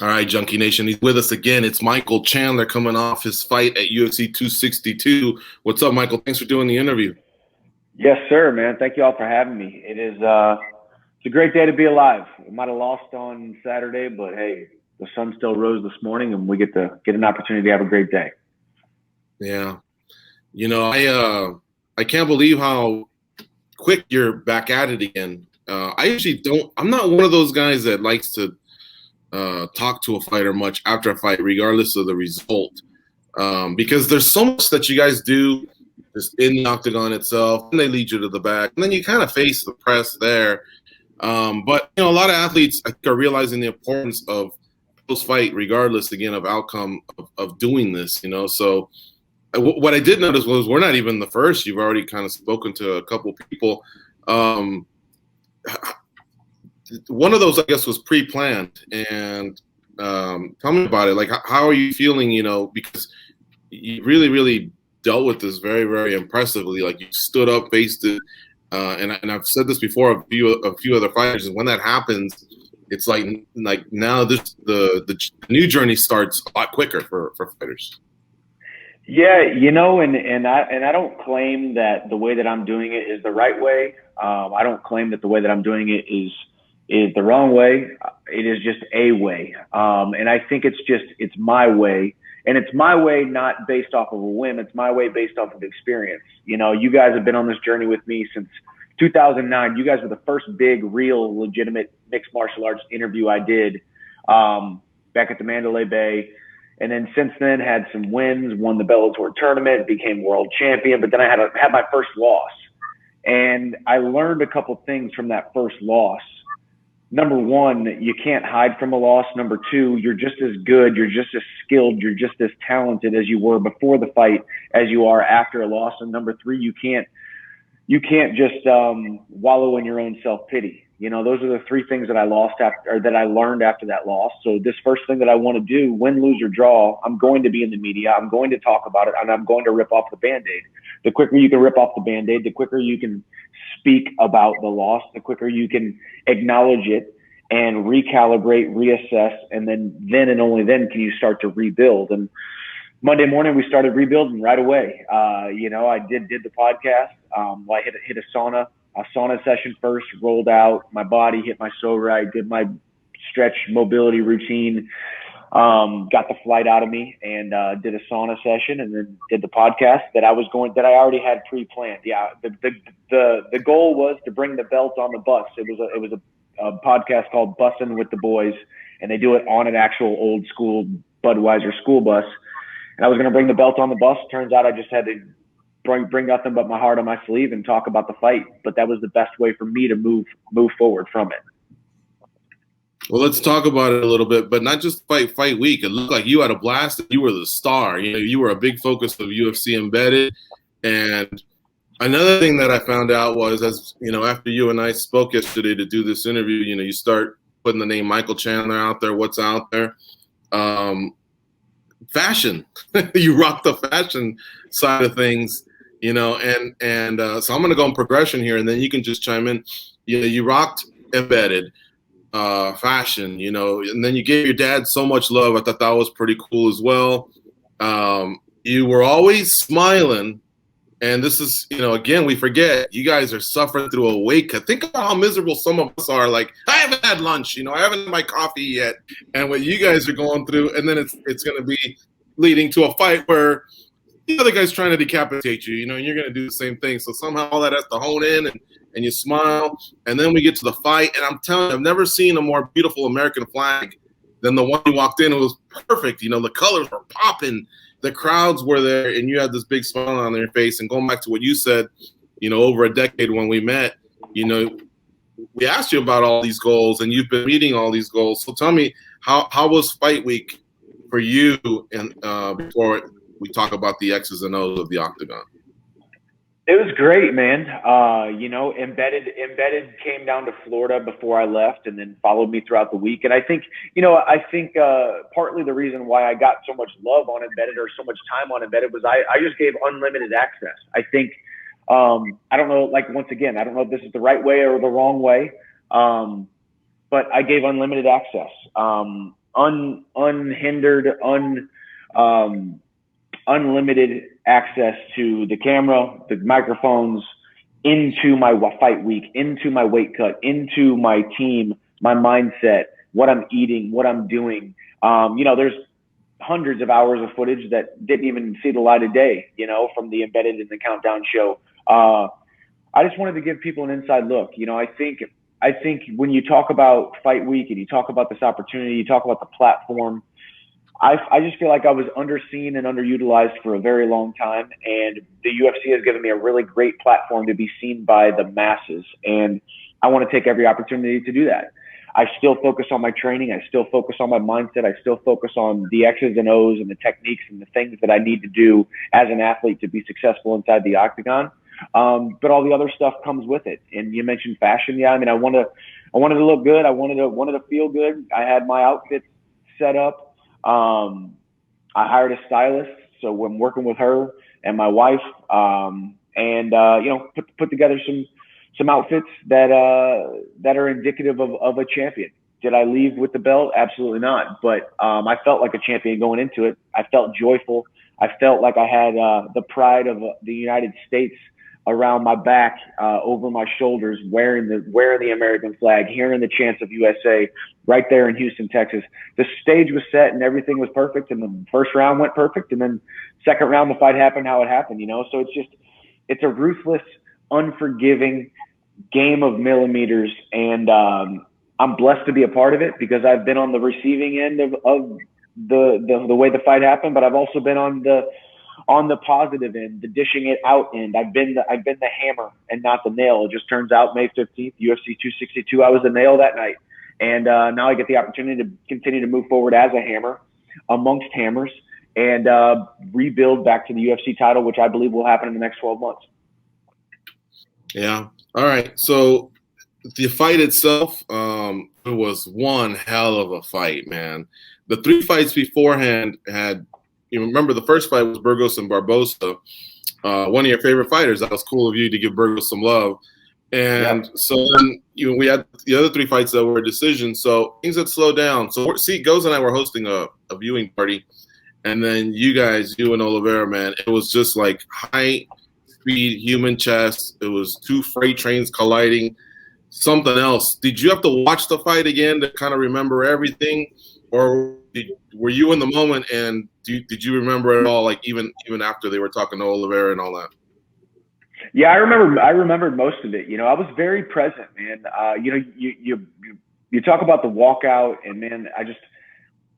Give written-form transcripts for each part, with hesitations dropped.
All right, Junkie Nation, he's with us again. It's Michael Chandler coming off his fight at UFC 262. What's up, Michael? Thanks for doing the interview. Yes, sir, man. Thank you all for having me. It's a great day to be alive. We might have lost on Saturday, but hey, the sun still rose this morning, and we get an opportunity to have a great day. Yeah, I can't believe how quick you're back at it again. I usually don't. I'm not one of those guys that likes to talk to a fighter much after a fight, regardless of the result, because there's so much that you guys do just in the octagon itself, and they lead you to the back, and then you kind of face the press there. But a lot of athletes are realizing the importance of post-fight, regardless again of outcome of doing this. So what I did notice was we're not even the first. You've already kind of spoken to a couple people. One of those, I guess, was pre-planned. And tell me about it. Like, how are you feeling, because you really, really dealt with this very, very impressively. Like, you stood up, faced it. And I've said this before, a few other fighters, and when that happens, it's like now the new journey starts a lot quicker for fighters. Yeah, and I don't claim that the way that I'm doing it is the right way. I don't claim that the way that I'm doing it is the wrong way. It is just a way. And I think it's my way. And it's my way not based off of a whim. It's my way based off of experience. You guys have been on this journey with me since 2009. You guys were the first big, real, legitimate mixed martial arts interview I did back at the Mandalay Bay. And then since then, had some wins, won the Bellator tournament, became world champion. But then I had my first loss. And I learned a couple things from that first loss. Number one, you can't hide from a loss. Number two, you're just as good, you're just as skilled, you're just as talented as you were before the fight as you are after a loss. And number three, you can't just wallow in your own self-pity. Those are the three things that I learned after that loss. So this first thing that I want to do, win, lose, or draw, I'm going to be in the media. I'm going to talk about it, and I'm going to rip off the Band-Aid. The quicker you can rip off the Band-Aid, the quicker you can speak about the loss, the quicker you can acknowledge it and recalibrate, reassess, and then and only then can you start to rebuild. And Monday morning, we started rebuilding right away. I did the podcast. I hit a sauna session first, rolled out my body, hit my sober. I did my stretch mobility routine, got the flight out of me, and did a sauna session, and then did the podcast that I already had pre-planned. Yeah, the goal was to bring the belt on the bus. It was a podcast called Bussin' with the Boys, and they do it on an actual old school Budweiser school bus. And I was going to bring the belt on the bus. Turns out I just had to bring nothing but my heart on my sleeve and talk about the fight. But that was the best way for me to move forward from it. Well, let's talk about it a little bit, but not just fight week. It looked like you had a blast. You were the star. You were a big focus of UFC Embedded. And another thing that I found out was, after you and I spoke yesterday to do this interview, you start putting the name Michael Chandler out there, what's out there. Fashion. You rock the fashion side of things, and so I'm going to go in progression here, and then you can just chime in. You rocked Embedded. Fashion, and then you gave your dad so much love. I thought that was pretty cool as well. You were always smiling, and this is, again, we forget you guys are suffering through a weight cut. Think about how miserable some of us are. Like, I haven't had lunch, I haven't had my coffee yet, and what you guys are going through, and then it's going to be leading to a fight where the other guy's trying to decapitate you, and you're going to do the same thing. So somehow all that has to hone in, and you smile, and then we get to the fight, and I'm telling you, I've never seen a more beautiful American flag than the one you walked in. It was perfect. The colors were popping, the crowds were there, and you had this big smile on your face. And going back to what you said, over a decade when we met, we asked you about all these goals, and you've been meeting all these goals. So tell me, how was fight week for you, and before we talk about the X's and O's of the octagon? It was great, man. Embedded came down to Florida before I left, and then followed me throughout the week. And I think partly the reason why I got so much love on Embedded, or so much time on Embedded, was I just gave unlimited access. I think, I don't know, once again, I don't know if this is the right way or the wrong way, but I gave unlimited access. unhindered, unlimited access to the camera, the microphones, into my fight week, into my weight cut, into my team, my mindset, what I'm eating, what I'm doing. There's hundreds of hours of footage that didn't even see the light of day, from the Embedded in the Countdown show. I just wanted to give people an inside look. I think when you talk about fight week and you talk about this opportunity, you talk about the platform, I just feel like I was underseen and underutilized for a very long time. And the UFC has given me a really great platform to be seen by the masses. And I want to take every opportunity to do that. I still focus on my training. I still focus on my mindset. I still focus on the X's and O's and the techniques and the things that I need to do as an athlete to be successful inside the octagon. But all the other stuff comes with it. And you mentioned fashion. Yeah, I mean, I wanted to look good. I wanted to feel good. I had my outfit set up. I hired a stylist, so I'm working with her and my wife, put together some outfits that are indicative of a champion. Did I leave with the belt? Absolutely not. But I felt like a champion going into it. I felt joyful. I felt like I had the pride of the United States around my back, over my shoulders, wearing the American flag, hearing the chants of USA right there in Houston, Texas. The stage was set and everything was perfect. And the first round went perfect. And then second round, the fight happened how it happened, So it's a ruthless, unforgiving game of millimeters. And I'm blessed to be a part of it because I've been on the receiving end of the way the fight happened, but I've also been on the positive end, the dishing it out end. I've been the hammer and not the nail. It just turns out May 15th, UFC 262, I was the nail that night. And now I get the opportunity to continue to move forward as a hammer amongst hammers and rebuild back to the UFC title, which I believe will happen in the next 12 months. Yeah. All right. So the fight itself, it was one hell of a fight, man. The three fights beforehand had, you remember the first fight was Burgos and Barbosa, one of your favorite fighters. That was cool of you to give Burgos some love. And so then we had the other three fights that were decisions. So things had slowed down. So Goz and I were hosting a viewing party. And then you and Oliveira, man, it was just like high speed human chess. It was two freight trains colliding, something else. Did you have to watch the fight again to kind of remember everything? Or were you in the moment and did you remember it all, like even after they were talking to Oliveira and all that? Yeah, I remembered most of it. I was very present, man. You talk about the walkout, and man,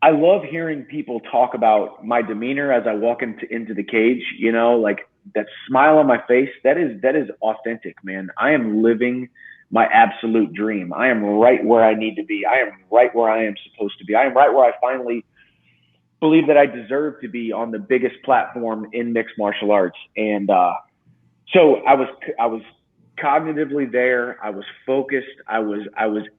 I love hearing people talk about my demeanor as I walk into the cage. Like that smile on my face. That is authentic, man. I am living my absolute dream. I am right where I need to be. I am right where I am supposed to be. I am right where I finally believe that I deserve to be on the biggest platform in mixed martial arts. And so I was cognitively there. I was focused. I was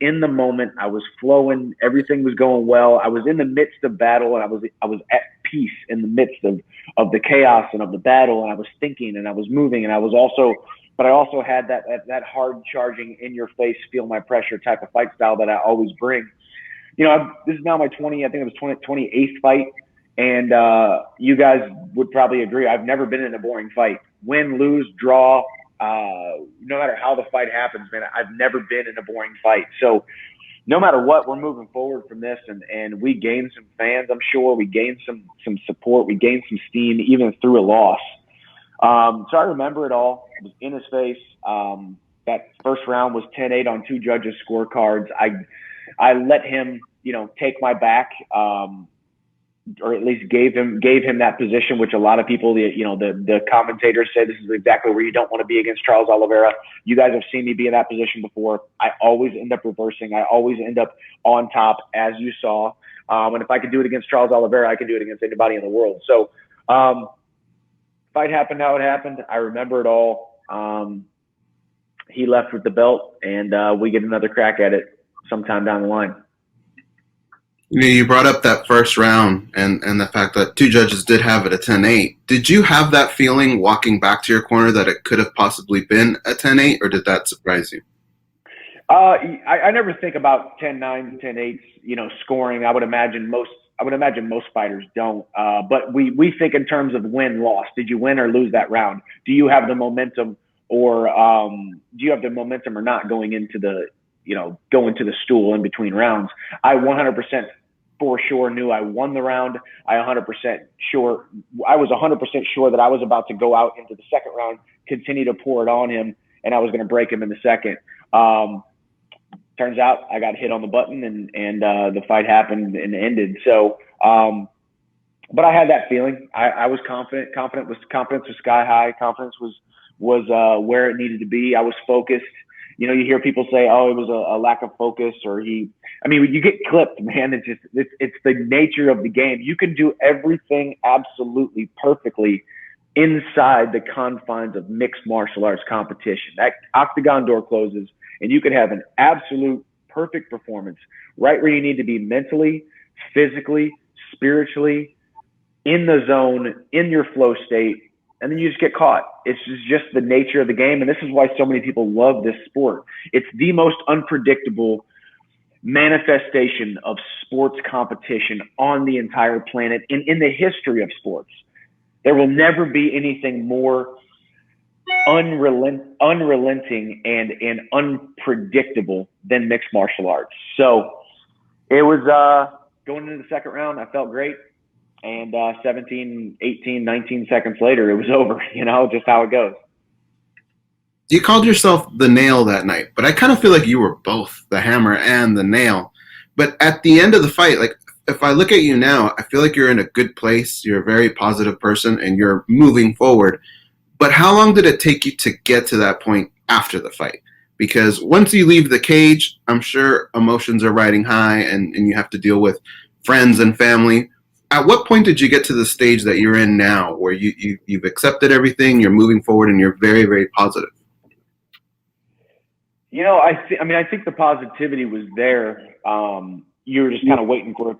in the moment. I was flowing. Everything was going well. I was in the midst of battle, and I was at peace in the midst of the chaos and of the battle. And I was thinking, and I was moving, and I also had that hard charging, in your face, feel my pressure type of fight style that I always bring. This is now my 28th fight, and you guys would probably agree. I've never been in a boring fight. Win, lose, draw, no matter how the fight happens, man, I've never been in a boring fight. So no matter what, we're moving forward from this, and we gained some fans, I'm sure. We gained some support. We gained some steam, even through a loss. So I remember it all. It was in his face. That first round was 10-8 on two judges' scorecards. I let him, take my back, or at least gave him that position, which a lot of people, the commentators say this is exactly where you don't want to be against Charles Oliveira. You guys have seen me be in that position before. I always end up reversing. I always end up on top, as you saw. And if I could do it against Charles Oliveira, I can do it against anybody in the world. So fight happened how it happened. I remember it all. He left with the belt, and we get another crack at it sometime down the line. You brought up that first round and the fact that two judges did have it a 10-8. Did you have that feeling walking back to your corner that it could have possibly been a 10-8, or did that surprise you? I never think about 10-9, 10-8, scoring. I would imagine most fighters don't. But we think in terms of win-loss. Did you win or lose that round? Do you have the momentum, or do you have the momentum or not going into the stool in between rounds? I 100% for sure knew I won the round. I was 100% sure that I was about to go out into the second round, continue to pour it on him, and I was going to break him in the second. Turns out I got hit on the button, and the fight happened and ended. So, but I had that feeling. I was confident. Confidence was sky high. Confidence was where it needed to be. I was focused. You hear people say, "Oh, it was a lack of focus," or when you get clipped, man, it's the nature of the game. You can do everything absolutely perfectly inside the confines of mixed martial arts competition. That octagon door closes, and you could have an absolute perfect performance right where you need to be mentally, physically, spiritually, in the zone, in your flow state, and then you just get caught. It's just the nature of the game, and this is why so many people love this sport. It's the most unpredictable manifestation of sports competition on the entire planet in the history of sports. There will never be anything more unrelenting and unpredictable than mixed martial arts. So it was going into the second round, I felt great. And 17, 18, 19 seconds later, it was over, just how it goes. You called yourself the nail that night, but I kind of feel like you were both the hammer and the nail. But at the end of the fight, like, if I look at you now, I feel like you're in a good place. You're a very positive person and you're moving forward. But how long did it take you to get to that point after the fight? Because once you leave the cage, I'm sure emotions are riding high and you have to deal with friends and family. At what point did you get to the stage that you're in now where you've accepted everything, you're moving forward, and you're very, very positive? I think the positivity was there. You were just kind of waiting for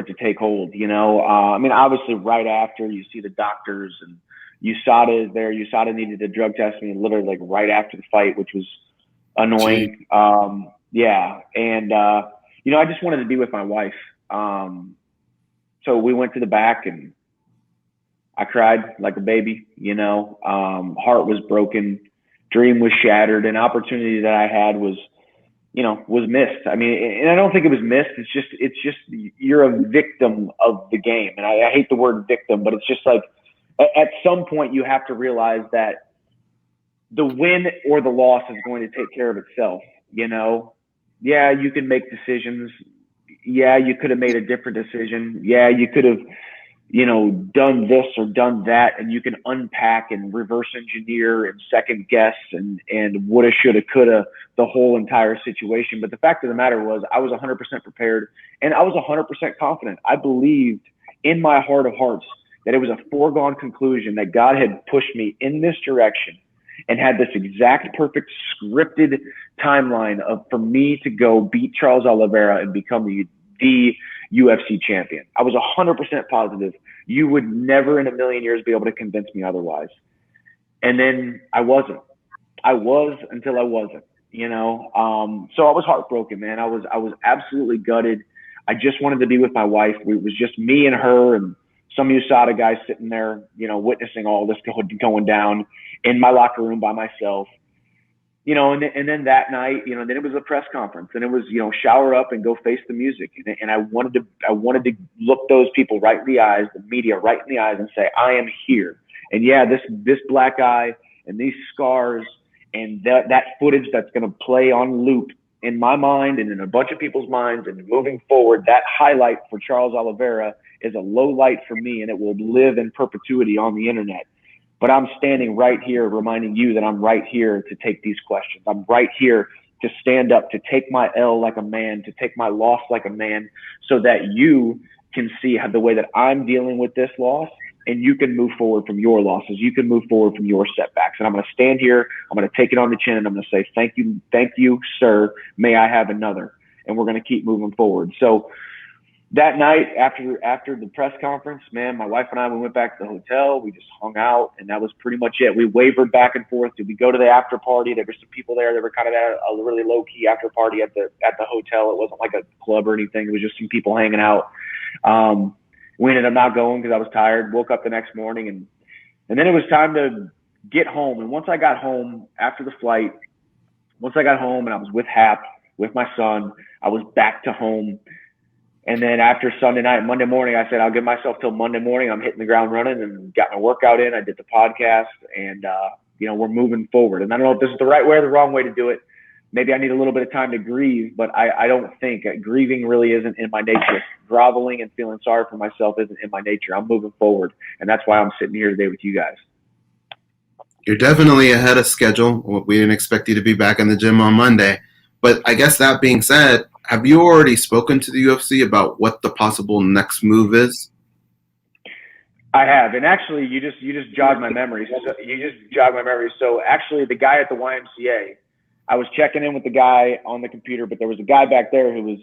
it to take hold, obviously right after you see the doctors and USADA is there. USADA needed a drug test me literally like right after the fight, which was annoying. And I just wanted to be with my wife. So we went to the back and I cried like a baby, heart was broken, dream was shattered, and opportunity that I had was missed. And I don't think it was missed. It's just you're a victim of the game. And I hate the word victim, but it's just like at some point you have to realize that the win or the loss is going to take care of itself. Yeah, you can make decisions. Yeah, you could have made a different decision. Yeah, you could have, done this or done that, and you can unpack and reverse engineer and second guess and woulda, shoulda, coulda the whole entire situation. But the fact of the matter was I was 100% prepared and I was 100% confident. I believed in my heart of hearts that it was a foregone conclusion that God had pushed me in this direction and had this exact perfect scripted timeline for me to go beat Charles Oliveira and become the UFC champion. I was 100% positive. You would never in a million years be able to convince me otherwise. And then I wasn't. I was until I wasn't, So I was heartbroken, man. I was absolutely gutted. I just wanted to be with my wife. It was just me and her and some USADA guys sitting there, witnessing all this going down in my locker room by myself. And then that night, then it was a press conference, and it was, shower up and go face the music. And I wanted to look those people right in the eyes, the media right in the eyes, and say, I am here. And yeah, this black eye and these scars and that footage that's going to play on loop in my mind and in a bunch of people's minds, and moving forward, that highlight for Charles Oliveira is a low light for me, and it will live in perpetuity on the internet. But I'm standing right here reminding you that I'm right here to take these questions. I'm right here to stand up, to take my L like a man, to take my loss like a man, so that you can see how the way that I'm dealing with this loss, and you can move forward from your losses. You can move forward from your setbacks. And I'm going to stand here. I'm going to take it on the chin, and I'm going to say, thank you, sir. May I have another? And we're going to keep moving forward. So that night after the press conference, man, my wife and I, we went back to the hotel. We just hung out, and that was pretty much it. We wavered back and forth. Did we go to the after party? There were some people there. They were kind of at a really low key after party at the hotel. It wasn't like a club or anything. It was just some people hanging out. We ended up not going because I was tired. Woke up the next morning, and then it was time to get home. And once I got home after the flight, and I was with Hap, with my son, I was back to home. And then after Sunday night, Monday morning, I said, I'll give myself till Monday morning. I'm hitting the ground running and got my workout in. I did the podcast, and, we're moving forward. And I don't know if this is the right way or the wrong way to do it. Maybe I need a little bit of time to grieve, but I don't think grieving really isn't in my nature. Groveling and feeling sorry for myself isn't in my nature. I'm moving forward, and that's why I'm sitting here today with you guys. You're definitely ahead of schedule. We didn't expect you to be back in the gym on Monday. But I guess that being said, have you already spoken to the UFC about what the possible next move is? I have, and actually, you just jogged my memory. So actually, the guy at the YMCA, I was checking in with the guy on the computer, but there was a guy back there who was,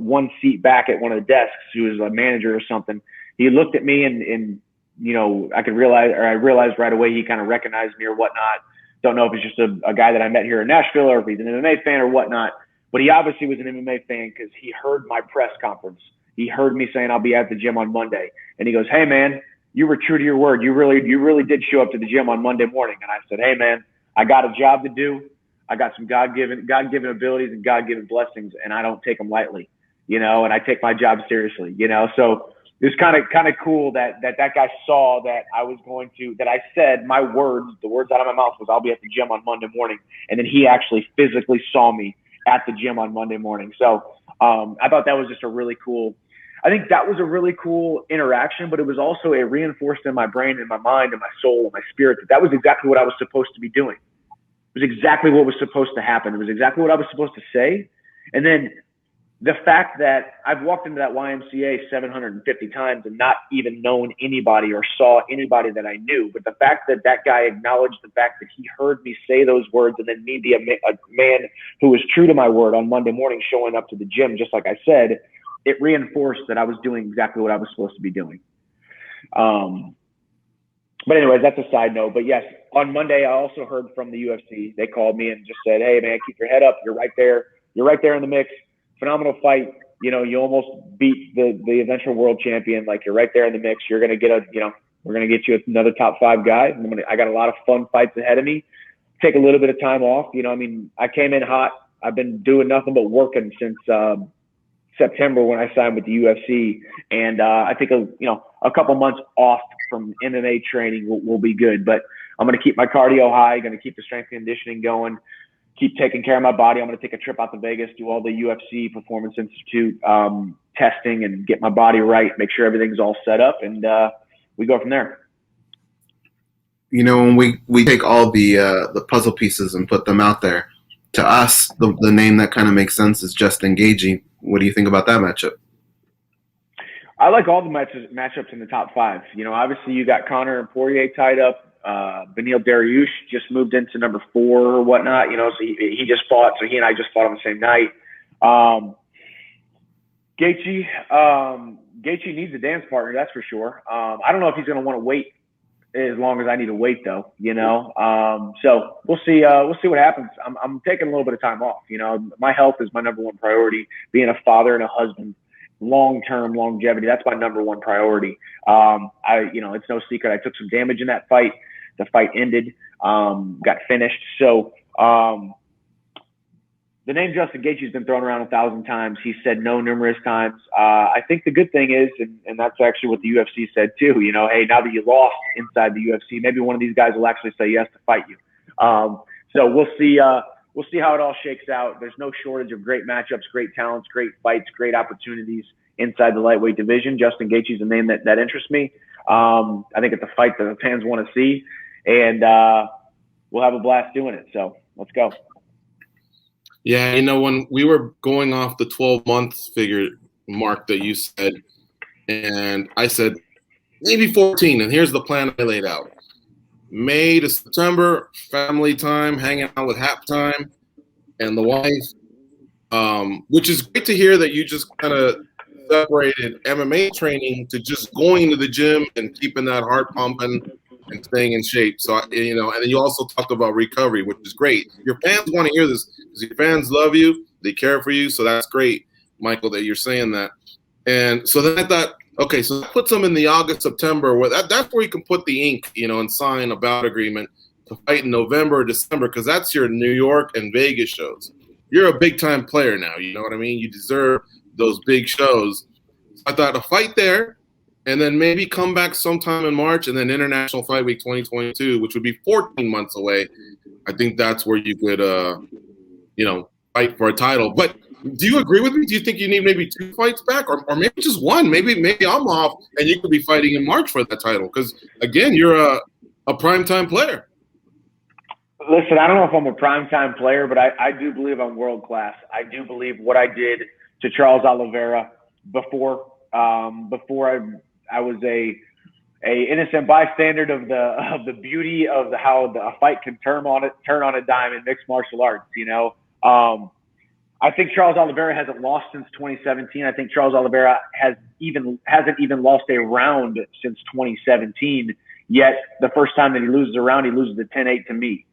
one seat back at one of the desks, who was a manager or something. He looked at me and I realized right away he kind of recognized me or whatnot. Don't know if it's just a guy that I met here in Nashville or if he's an MMA fan or whatnot. But he obviously was an MMA fan because he heard my press conference. He heard me saying I'll be at the gym on Monday. And he goes, "Hey, man, you were true to your word. You really did show up to the gym on Monday morning." And I said, "Hey, man, I got a job to do. I got some God-given abilities and God-given blessings, and I don't take them lightly, and I take my job seriously, So it's kind of cool that guy saw that I was going to, that I said the words out of my mouth was, I'll be at the gym on Monday morning. And then he actually physically saw me at the gym on Monday morning. So I thought that was just I think that was a really cool interaction, but it was also a reinforced in my brain and my mind and my soul and my spirit that was exactly what I was supposed to be doing. It was exactly what was supposed to happen. It was exactly what I was supposed to say. And then the fact that I've walked into that YMCA 750 times and not even known anybody or saw anybody that I knew, but the fact that that guy acknowledged the fact that he heard me say those words and then me be a man who was true to my word on Monday morning showing up to the gym, just like I said, it reinforced that I was doing exactly what I was supposed to be doing. But anyways, that's a side note. But yes, on Monday, I also heard from the UFC. They called me and just said, "Hey, man, keep your head up. You're right there. You're right there in the mix. Phenomenal fight. You almost beat the eventual world champion. Like, you're right there in the mix. You're going to get we're going to get you another top 5 guy. I got a lot of fun fights ahead of me. Take a little bit of time off. I came in hot. I've been doing nothing but working since September when I signed with the UFC. And I think, a couple months off from MMA training will be good. But I'm going to keep my cardio high, going to keep the strength and conditioning going, keep taking care of my body. I'm going to take a trip out to Vegas, do all the UFC Performance Institute testing and get my body right, make sure everything's all set up, and we go from there. When we take all the puzzle pieces and put them out there, to us, the name that kind of makes sense is Justin Gaethje. What do you think about that matchup? I like all the matchups in the top 5. Obviously you got Conor and Poirier tied up. Beneil Dariush just moved into number 4 or whatnot, so he just fought. So he and I just fought on the same night. Gaethje needs a dance partner, that's for sure. I don't know if he's going to want to wait as long as I need to wait, though. So we'll see. We'll see what happens. I'm taking a little bit of time off. My health is my number 1 priority. Being a father and a husband, long-term longevity, that's my number 1 priority. It's no secret. I took some damage in that fight. The fight ended, got finished. So the name Justin Gaethje has been thrown around 1,000 times. He said no numerous times. I think the good thing is, and that's actually what the UFC said too, hey, now that you lost inside the UFC, maybe one of these guys will actually say yes to fight you. So we'll see how it all shakes out. There's no shortage of great matchups, great talents, great fights, great opportunities inside the lightweight division. Justin Gaethje is a name that interests me. I think it's a fight that the fans want to see, and we'll have a blast doing it. So let's go. Yeah, when we were going off the 12-month figure mark that you said, and I said maybe 14, and here's the plan I laid out. May to September, family time, hanging out with Hap time and the wife, which is great to hear that you just kind of separated MMA training to just going to the gym and keeping that heart pumping and staying in shape. So, you know, and then you also talked about recovery, which is great. Your fans want to hear this because your fans love you. They care for you. So that's great, Michael, that you're saying that. And so then I thought, okay, so that puts them in the August, September, where that's where you can put the ink, you know, and sign a bout agreement to fight in November or December, because that's your New York and Vegas shows. You're a big-time player now, you know what I mean? You deserve those big shows. So I thought a fight there, and then maybe come back sometime in March, and then International Fight Week 2022, which would be 14 months away. I think that's where you could, you know, fight for a title. But do you agree with me? Do you think you need maybe 2 fights back, or maybe just 1? Maybe I'm off, and you could be fighting in March for that title? Because again, you're a primetime player. Listen, I don't know if I'm a primetime player, but I do believe I'm world class. I do believe what I did to Charles Oliveira before I was a innocent bystander of the beauty of how a fight can turn on a dime in mixed martial arts. You know, I think Charles Oliveira hasn't lost since 2017. I think Charles Oliveira hasn't even lost a round since 2017. Yet the first time that he loses a round, he loses a 10-8 to me.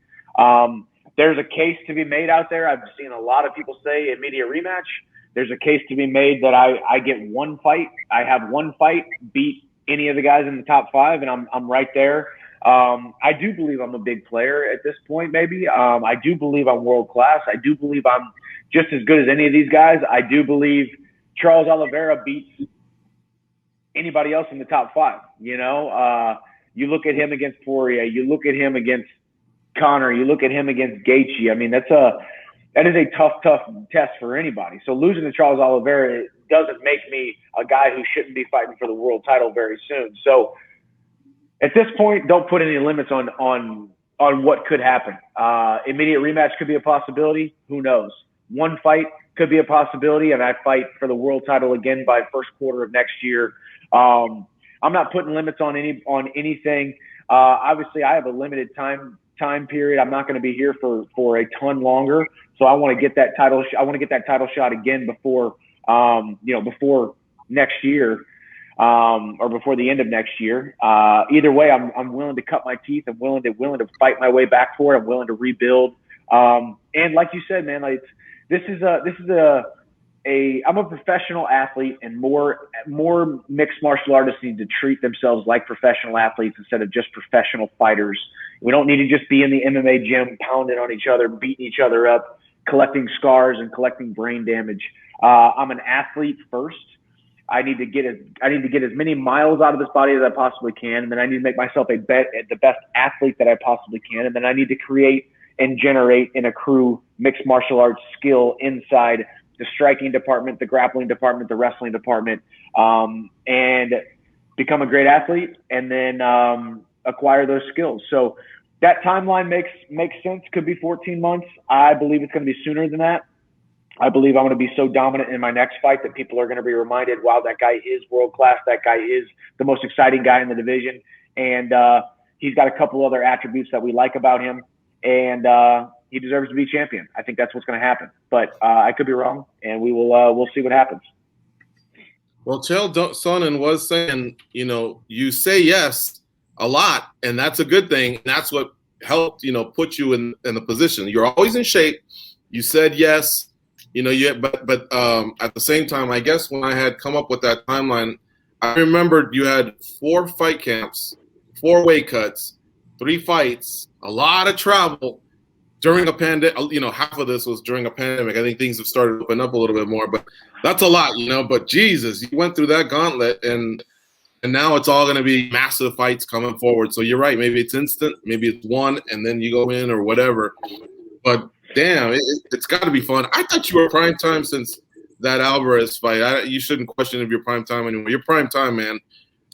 There's a case to be made out there. I've seen a lot of people say immediate rematch. There's a case to be made that I get 1 fight. I have 1 fight, beat any of the guys in the top 5, and I'm right there. I do believe I'm a big player at this point, maybe. I do believe I'm world class. I do believe I'm just as good as any of these guys. I do believe Charles Oliveira beats anybody else in the top 5. You know, you look at him against Poirier, you look at him against Connor, you look at him against Gaethje. I mean, that is a tough test for anybody. So losing to Charles Oliveira doesn't make me a guy who shouldn't be fighting for the world title very soon. So at this point, don't put any limits on what could happen. Immediate rematch could be a possibility. Who knows? 1 fight could be a possibility, and I fight for the world title again by first quarter of next year. I'm not putting limits on anything. Obviously, I have a limited time period. I'm not going to be here for a ton longer. So I want to get that title. I want to get that title shot again before next year, or before the end of next year. Either way, I'm willing to cut my teeth. I'm willing to fight my way back for it. I'm willing to rebuild. And like you said, man, like I'm a professional athlete, and more mixed martial artists need to treat themselves like professional athletes instead of just professional fighters. We don't need to just be in the MMA gym pounding on each other, beating each other up, collecting scars and collecting brain damage. I'm an athlete first. I need to get as many miles out of this body as I possibly can, and then I need to make myself the best athlete that I possibly can, and then I need to create and generate and accrue mixed martial arts skill inside the striking department, the grappling department, the wrestling department, and become a great athlete, and then acquire those skills. So that timeline makes sense. Could be 14 months. I believe it's going to be sooner than that. I believe I'm going to be so dominant in my next fight that people are going to be reminded, wow, that guy is world class. That guy is the most exciting guy in the division. And he's got a couple other attributes that we like about him. And he deserves to be champion. I think that's what's going to happen. But I could be wrong, and we'll see what happens. Well, Chael Sonnen was saying, you know, you say yes a lot, and that's a good thing. And that's what helped, you know, put you in the position. You're always in shape. You said yes, you know, but at the same time, I guess when I had come up with that timeline, I remembered you had 4 fight camps, 4 weight cuts, 3 fights, a lot of travel during a pandemic. You know, half of this was during a pandemic. I think things have started to open up a little bit more, but that's a lot, you know. But Jesus, you went through that gauntlet, and now it's all going to be massive fights coming forward. So you're right. Maybe it's instant. Maybe it's 1, and then you go in or whatever. But damn, it's got to be fun. I thought you were prime time since that Alvarez fight. You shouldn't question if you're prime time anymore. You're prime time, man.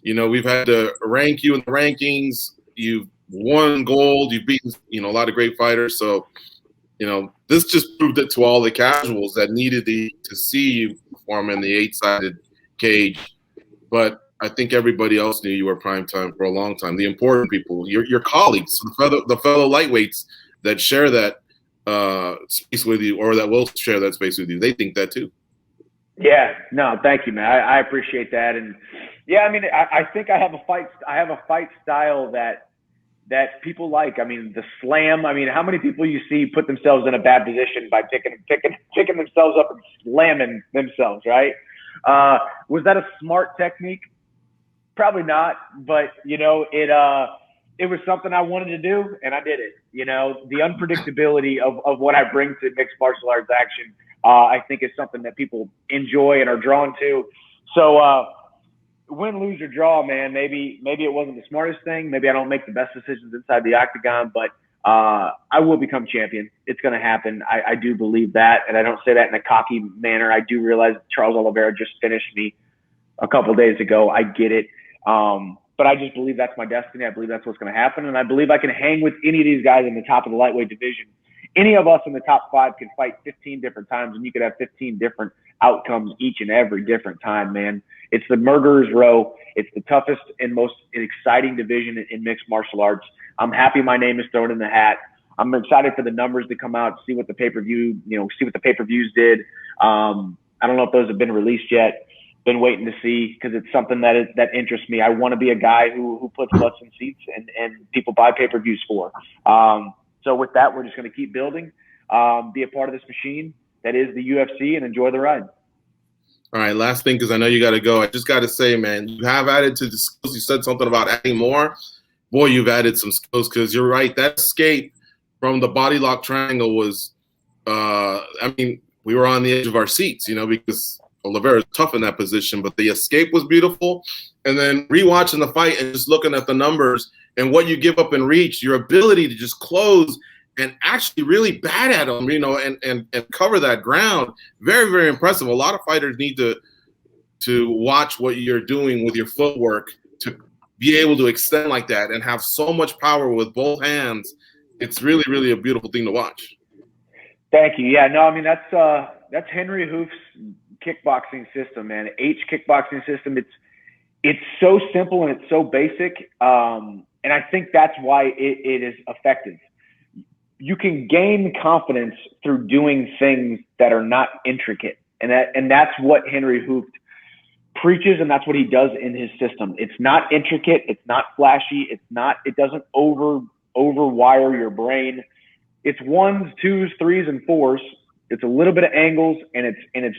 You know, we've had to rank you in the rankings. You've won gold. You've beaten, you know, a lot of great fighters. So, you know, this just proved it to all the casuals that needed to see you perform in the 8-sided cage. But I think everybody else knew you were prime time for a long time. The important people, your colleagues, the fellow lightweights that share that space with you, or that will share that space with you, they think that too. Yeah, no, thank you, man. I appreciate that. And yeah, I mean, I think I have a fight style that people like. I mean, the slam. I mean, how many people you see put themselves in a bad position by picking themselves up and slamming themselves, right? Was that a smart technique? Probably not, but it was something I wanted to do, and I did it. The unpredictability of what I bring to mixed martial arts action, I think is something that people enjoy and are drawn to. So, win, lose, or draw, man. Maybe it wasn't the smartest thing. Maybe I don't make the best decisions inside the octagon, but I will become champion. It's going to happen. I do believe that, and I don't say that in a cocky manner. I do realize Charles Oliveira just finished me a couple of days ago. I get it. But I just believe that's my destiny. I believe that's what's going to happen. And I believe I can hang with any of these guys in the top of the lightweight division. Any of us in the top 5 can fight 15 different times, and you could have 15 different outcomes each and every different time, man. It's the murderer's row. It's the toughest and most exciting division in mixed martial arts. I'm happy my name is thrown in the hat. I'm excited for the numbers to come out, see what the pay-per-view, see what the pay-per-views did. I don't know if those have been released yet. Been waiting to see, because it's something that interests me. I want to be a guy who puts butts in seats and people buy pay-per-views for. So with that, we're just going to keep building, be a part of this machine that is the UFC, and enjoy the ride. All right, last thing, because I know you got to go. I just got to say, man, you have added to the skills. You said something about adding more. Boy, you've added some skills, because you're right. That escape from the body lock triangle was, we were on the edge of our seats, because Oliveira is tough in that position, but the escape was beautiful. And then rewatching the fight and just looking at the numbers and what you give up in reach, your ability to just close and actually really bad at them, and cover that ground. Very, very impressive. A lot of fighters need to watch what you're doing with your footwork to be able to extend like that and have so much power with both hands. It's really, really a beautiful thing to watch. Thank you. Yeah, no, I mean, that's Henry Hoof's kickboxing system, man. Kickboxing system. It's so simple and it's so basic, and I think that's why it is effective. You can gain confidence through doing things that are not intricate, and that's what Henry Hoof preaches, and that's what he does in his system. It's not intricate. It's not flashy. It doesn't overwire your brain. It's 1s, 2s, 3s, and 4s. It's a little bit of angles, and it's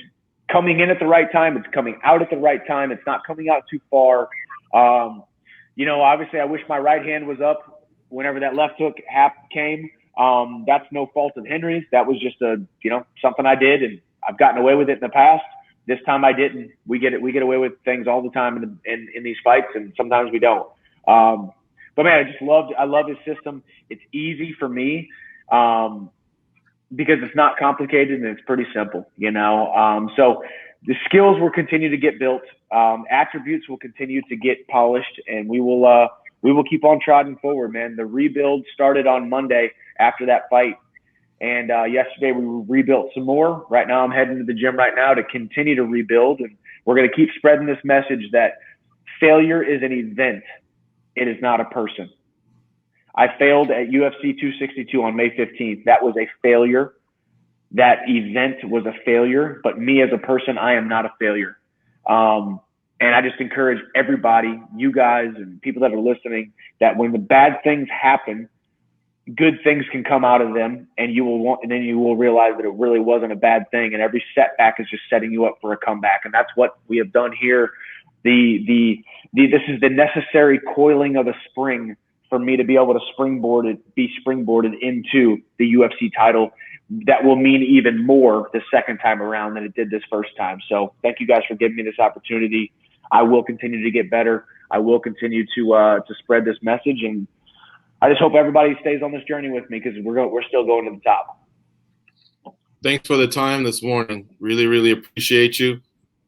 coming in at the right time. It's coming out at the right time. It's not coming out too far. Obviously I wish my right hand was up whenever that left hook came. That's no fault of Henry's. That was just something I did, and I've gotten away with it in the past. This time I didn't. We get away with things all the time in these fights, and sometimes we don't. But man, I love his system. It's easy for me. Because it's not complicated and it's pretty simple, So the skills will continue to get built. Attributes will continue to get polished, and we will keep on trotting forward, man. The rebuild started on Monday after that fight, and yesterday we rebuilt some more. Right now I'm heading to the gym right now to continue to rebuild, and we're going to keep spreading this message that failure is an event. It is not a person. I failed at UFC 262 on May 15th. That was a failure. That event was a failure. But me as a person, I am not a failure. And I just encourage everybody, you guys and people that are listening, that when the bad things happen, good things can come out of them, and then you will realize that it really wasn't a bad thing. And every setback is just setting you up for a comeback. And that's what we have done here. This is the necessary coiling of a spring for me to be able to be springboarded into the UFC title. That will mean even more the second time around than it did this first time. So thank you guys for giving me this opportunity. I will continue to get better. I will continue to spread this message, and I just hope everybody stays on this journey with me, because we're still going to the top. Thanks for the time this morning. Really, really appreciate you.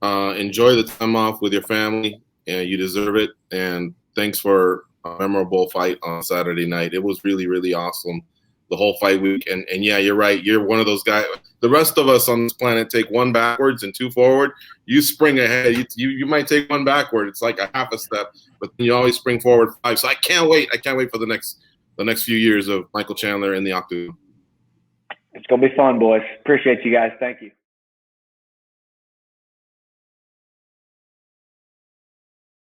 Enjoy the time off with your family, and you deserve it. And thanks for a memorable fight on Saturday night. It was really, really awesome, the whole fight week. And yeah, you're right. You're one of those guys. The rest of us on this planet take 1 backwards and 2 forward. You spring ahead. You might take 1 backward. It's like a half a step, but you always spring forward 5. So I can't wait. I can't wait for the next few years of Michael Chandler in the octagon. It's going to be fun, boys. Appreciate you guys. Thank you.